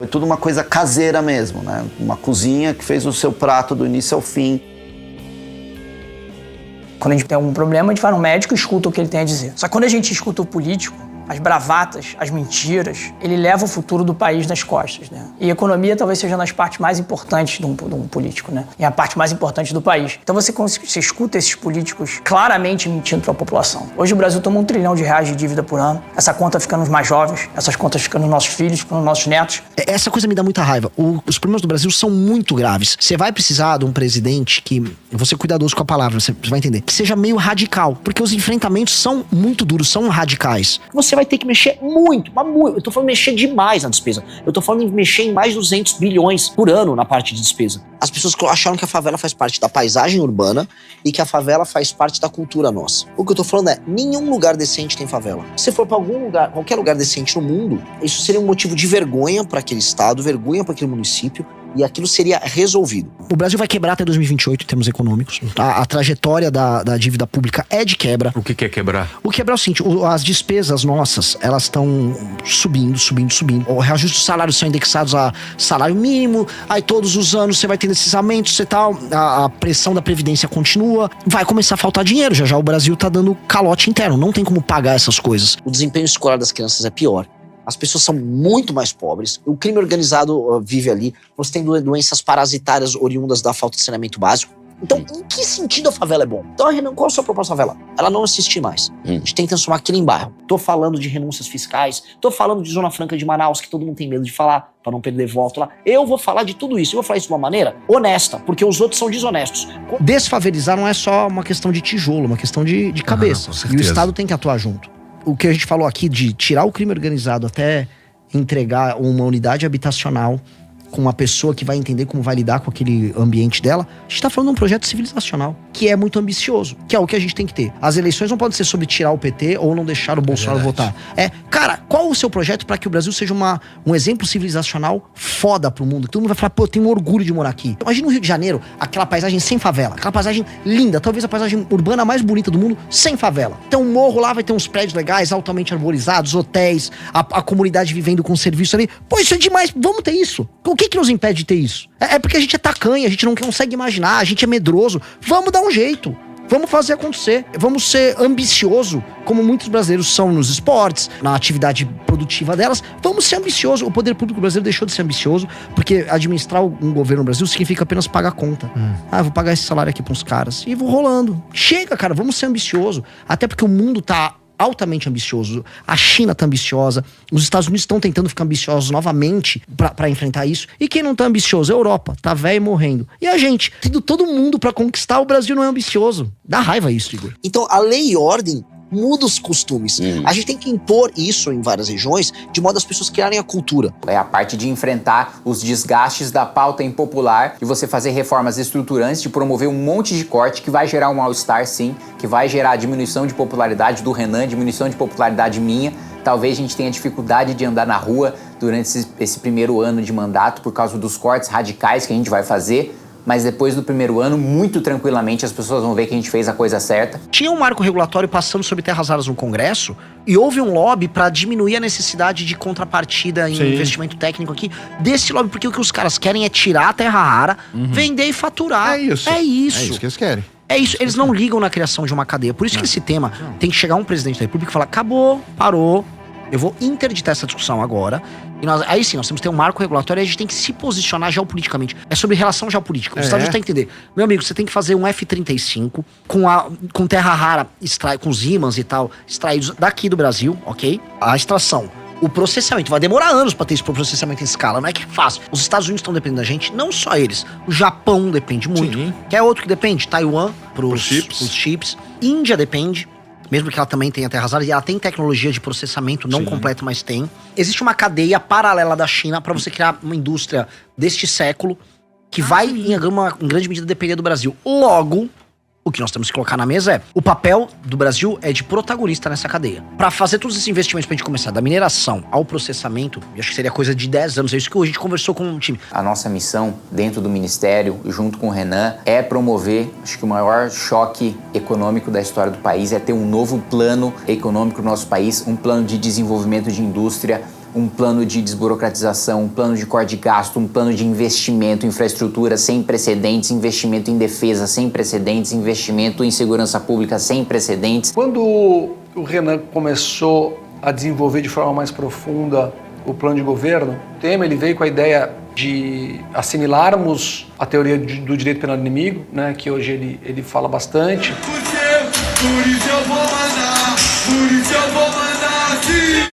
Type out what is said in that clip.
Foi tudo uma coisa caseira mesmo, né? Uma cozinha que fez o seu prato do início ao fim. Quando a gente tem algum problema, a gente vai no médico e escuta o que ele tem a dizer. Só que quando a gente escuta o político, as bravatas, as mentiras, ele leva o futuro do país nas costas, né? E a economia talvez seja uma das partes mais importantes de um político, né? É a parte mais importante do país. Então você escuta esses políticos claramente mentindo para a população. Hoje o Brasil toma R$1 trilhão de dívida por ano. Essa conta fica nos mais jovens, essas contas ficam nos nossos filhos, nos nossos netos. Essa coisa me dá muita raiva. Os problemas do Brasil são muito graves. Você vai precisar de um presidente que, eu vou ser cuidadoso com a palavra, você vai entender, que seja meio radical, porque os enfrentamentos são muito duros, são radicais. Você vai ter que mexer muito, mas muito. Eu tô falando mexer demais na despesa. Eu tô falando em mexer em mais de 200 bilhões por ano na parte de despesa. As pessoas acharam que a favela faz parte da paisagem urbana e que a favela faz parte da cultura nossa. O que eu tô falando é, nenhum lugar decente tem favela. Se for pra algum lugar, qualquer lugar decente no mundo, isso seria um motivo de vergonha pra aquele estado, vergonha pra aquele município, e aquilo seria resolvido. O Brasil vai quebrar até 2028 em termos econômicos. A trajetória da dívida pública é de quebra. O que é quebrar? O quebrar é o seguinte, as despesas nossas, elas estão subindo. O reajuste dos salários são indexados a salário mínimo, aí todos os anos você vai tendo esses aumentos e tal, a pressão da Previdência continua, vai começar a faltar dinheiro, já o Brasil tá dando calote interno, não tem como pagar essas coisas. O desempenho escolar das crianças é pior. As pessoas são muito mais pobres, o crime organizado vive ali, você tem doenças parasitárias oriundas da falta de saneamento básico. Então, em que sentido a favela é bom? Então, Renan, qual é a sua proposta favela? Ela não existir mais. A gente tem que transformar aquilo em bairro. Tô falando de renúncias fiscais, tô falando de Zona Franca de Manaus, que todo mundo tem medo de falar, pra não perder voto lá. Eu vou falar de tudo isso. Eu vou falar isso de uma maneira honesta, porque os outros são desonestos. Desfavelizar não é só uma questão de tijolo, é uma questão de cabeça. E o Estado tem que atuar junto. O que a gente falou aqui de tirar o crime organizado até entregar uma unidade habitacional com uma pessoa que vai entender como vai lidar com aquele ambiente dela, a gente tá falando de um projeto civilizacional, que é muito ambicioso, que é o que a gente tem que ter. As eleições não podem ser sobre tirar o PT ou não deixar o Bolsonaro votar. Cara, qual o seu projeto para que o Brasil seja um exemplo civilizacional foda pro mundo? Que todo mundo vai falar, pô, eu tenho orgulho de morar aqui. Imagina no Rio de Janeiro, aquela paisagem sem favela, aquela paisagem linda, talvez a paisagem urbana mais bonita do mundo, sem favela. Então um morro lá vai ter uns prédios legais, altamente arborizados, hotéis, a comunidade vivendo com serviço ali. Pô, isso é demais, vamos ter isso. O que nos impede de ter isso? É porque a gente é tacanha, a gente não consegue imaginar, a gente é medroso. Vamos dar um jeito. Vamos fazer acontecer. Vamos ser ambicioso, como muitos brasileiros são nos esportes, na atividade produtiva delas. Vamos ser ambicioso. O poder público brasileiro deixou de ser ambicioso, porque administrar um governo no Brasil significa apenas pagar conta. Vou pagar esse salário aqui para uns caras. E vou rolando. Chega, cara, vamos ser ambicioso. Até porque o mundo tá altamente ambicioso. A China tá ambiciosa. Os Estados Unidos estão tentando ficar ambiciosos novamente pra enfrentar isso. E quem não tá ambicioso? A Europa. Tá velho e morrendo. E a gente, tendo todo mundo pra conquistar, o Brasil não é ambicioso. Dá raiva isso, Igor. Então, a lei e ordem muda os costumes. A gente tem que impor isso em várias regiões, de modo as pessoas criarem a cultura. É a parte de enfrentar os desgastes da pauta impopular, de você fazer reformas estruturantes, de promover um monte de corte que vai gerar um mal-estar, sim, que vai gerar diminuição de popularidade do Renan, diminuição de popularidade minha. Talvez a gente tenha dificuldade de andar na rua durante esse primeiro ano de mandato por causa dos cortes radicais que a gente vai fazer. Mas depois do primeiro ano, muito tranquilamente, as pessoas vão ver que a gente fez a coisa certa. Tinha um marco regulatório passando sobre terras raras no Congresso e houve um lobby para diminuir a necessidade de contrapartida em investimento técnico aqui desse lobby, porque o que os caras querem é tirar a terra rara, vender e faturar. É isso. É isso. É isso que eles querem. É isso, eles não ligam na criação de uma cadeia. Por isso que esse tema tem que chegar um presidente da República e falar, acabou, parou, eu vou interditar essa discussão agora. E aí sim, nós temos que ter um marco regulatório e a gente tem que se posicionar geopoliticamente. É sobre relação geopolítica. Os Estados Unidos têm que entender. Meu amigo, você tem que fazer um F-35 com terra rara, com os ímãs e tal, extraídos daqui do Brasil, ok? A extração. O processamento. Vai demorar anos pra ter esse processamento em escala. Não é que é fácil. Os Estados Unidos estão dependendo da gente. Não só eles. O Japão depende muito. Quer outro que depende? Taiwan, pros chips. Índia depende. Mesmo que ela também tenha terras raras, e ela tem tecnologia de processamento, não completa, mas tem. Existe uma cadeia paralela da China para você criar uma indústria deste século que vai, em grande medida, depender do Brasil. Logo, o que nós temos que colocar na mesa é, o papel do Brasil é de protagonista nessa cadeia. Para fazer todos esses investimentos pra gente começar, da mineração ao processamento, eu acho que seria coisa de 10 anos, é isso que a gente conversou com o time. A nossa missão dentro do Ministério, junto com o Renan, é promover, acho que o maior choque econômico da história do país, é ter um novo plano econômico no nosso país, um plano de desenvolvimento de indústria, um plano de desburocratização, um plano de corte de gasto, um plano de investimento em infraestrutura sem precedentes, investimento em defesa sem precedentes, investimento em segurança pública sem precedentes. Quando o Renan começou a desenvolver de forma mais profunda o plano de governo, o Temer ele veio com a ideia de assimilarmos a teoria do direito penal do inimigo, né, que hoje ele fala bastante. Por isso eu vou mandar, sim.